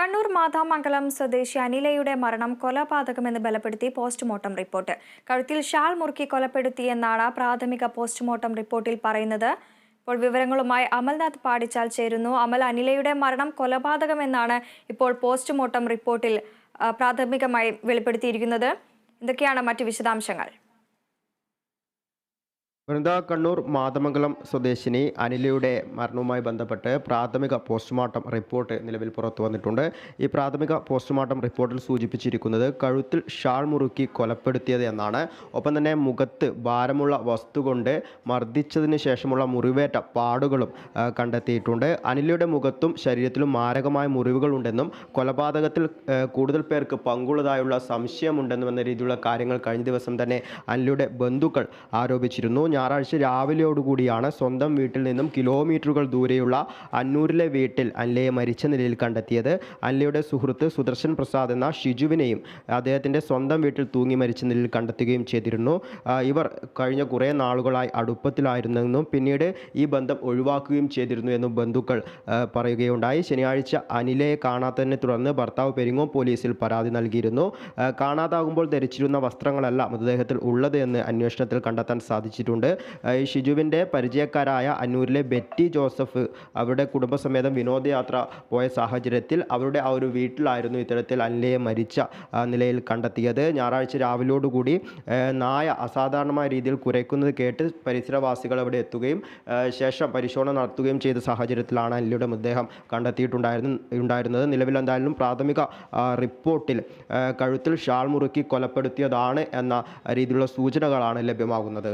കണ്ണൂർ മാതാമംഗലം സ്വദേശി അനിലയുടെ മരണം കൊലപാതകമെന്ന് ബലപ്പെടുത്തി postmortem report. കഴുത്തിൽ ഷാൾ മുറുക്കി കൊലപ്പെടുത്തിയെന്നാണ് പ്രാഥമിക പോസ്റ്റ്മോർട്ടം റിപ്പോർട്ടിൽ പറയുന്നത്. ഇപ്പോൾ വിവരങ്ങളുമായി അമൽനാഥ് പാടിച്ചാൽ ചേരുന്നു. അമൽ, അനിലയുടെ മരണം കൊലപാതകമെന്നാണ് ഇപ്പോൾ പോസ്റ്റ്മോർട്ടം റിപ്പോർട്ടിൽ പ്രാഥമികമായി വെളിപ്പെടുത്തിയിരിക്കുന്നത്. എന്തൊക്കെയാണ് മറ്റു വിശദാംശങ്ങൾ? കണ്ണൂർ മാതമംഗലം സ്വദേശിനി അനിലയുടെ മരണവുമായി ബന്ധപ്പെട്ട് പ്രാഥമിക പോസ്റ്റ്മോർട്ടം റിപ്പോർട്ട് നിലവിൽ പുറത്തു വന്നിട്ടുണ്ട്. ഈ പ്രാഥമിക പോസ്റ്റ്മോർട്ടം റിപ്പോർട്ടിൽ സൂചിപ്പിച്ചിരിക്കുന്നത് കഴുത്തിൽ ഷാൾ മുറുക്കി കൊലപ്പെടുത്തിയത് എന്നാണ്. ഒപ്പം തന്നെ മുഖത്ത് ഭാരമുള്ള വസ്തു കൊണ്ട് മർദ്ദിച്ചതിന് ശേഷമുള്ള മുറിവേറ്റ പാടുകളും കണ്ടെത്തിയിട്ടുണ്ട്. അനിലയുടെ മുഖത്തും ശരീരത്തിലും മാരകമായ മുറിവുകളുണ്ടെന്നും കൊലപാതകത്തിൽ കൂടുതൽ പേർക്ക് പങ്കുള്ളതായുള്ള സംശയമുണ്ടെന്നും എന്ന രീതിയിലുള്ള കാര്യങ്ങൾ കഴിഞ്ഞ ദിവസം തന്നെ അനിലയുടെ ബന്ധുക്കൾ ആരോപിച്ചിരുന്നു. ഞായറാഴ്ച രാവിലെയോടുകൂടിയാണ് സ്വന്തം വീട്ടിൽ നിന്നും കിലോമീറ്ററുകൾ ദൂരെയുള്ള അന്നൂരിലെ വീട്ടിൽ അനിലയെ മരിച്ച നിലയിൽ കണ്ടെത്തിയത്. അനിലയുടെ സുഹൃത്ത് സുദർശൻ പ്രസാദ് എന്ന ഷിജുവിനെയും അദ്ദേഹത്തിൻ്റെ സ്വന്തം വീട്ടിൽ തൂങ്ങി മരിച്ച നിലയിൽ കണ്ടെത്തുകയും ചെയ്തിരുന്നു. ഇവർ കഴിഞ്ഞ കുറേ നാളുകളായി അടുപ്പത്തിലായിരുന്നെന്നും പിന്നീട് ഈ ബന്ധം ഒഴിവാക്കുകയും ചെയ്തിരുന്നു എന്നും ബന്ധുക്കൾ പറയുകയുണ്ടായി. ശനിയാഴ്ച അനിലയെ കാണാത്തതിനെ തുടർന്ന് ഭർത്താവ് പെരിങ്ങോം പോലീസിൽ പരാതി നൽകിയിരുന്നു. കാണാതാകുമ്പോൾ ധരിച്ചിരുന്ന വസ്ത്രങ്ങളല്ല മൃതദേഹത്തിൽ ഉള്ളത് എന്ന് അന്വേഷണത്തിൽ കണ്ടെത്താൻ സാധിച്ചിട്ടുണ്ട്. ഈ ഷിജുവിൻ്റെ പരിചയക്കാരായ അന്നൂരിലെ ബെറ്റി ജോസഫ് അവരുടെ കുടുംബസമേതം വിനോദയാത്ര പോയ സാഹചര്യത്തിൽ അവരുടെ ആ ഒരു വീട്ടിലായിരുന്നു ഇത്തരത്തിൽ അനിലയെ മരിച്ച നിലയിൽ കണ്ടെത്തിയത്. ഞായറാഴ്ച രാവിലോടുകൂടി നായ അസാധാരണമായ രീതിയിൽ കുരയ്ക്കുന്നത് കേട്ട് പരിസരവാസികൾ അവിടെ എത്തുകയും ശേഷം പരിശോധന നടത്തുകയും ചെയ്ത സാഹചര്യത്തിലാണ് അനിലയുടെ മൃതദേഹം കണ്ടെത്തിയിട്ടുണ്ടായിരുന്നത്. നിലവിൽ എന്തായാലും പ്രാഥമിക റിപ്പോർട്ടിൽ കഴുത്തിൽ ഷാൾ മുറുക്കി കൊലപ്പെടുത്തിയതാണ് എന്ന രീതിയിലുള്ള സൂചനകളാണ് ലഭ്യമാകുന്നത്.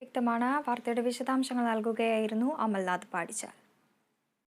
വ്യക്തമാണ്. വാർത്തയുടെ വിശദാംശങ്ങൾ നൽകുകയായിരുന്നു അമൽനാഥ് പാടിച്ചാൽ.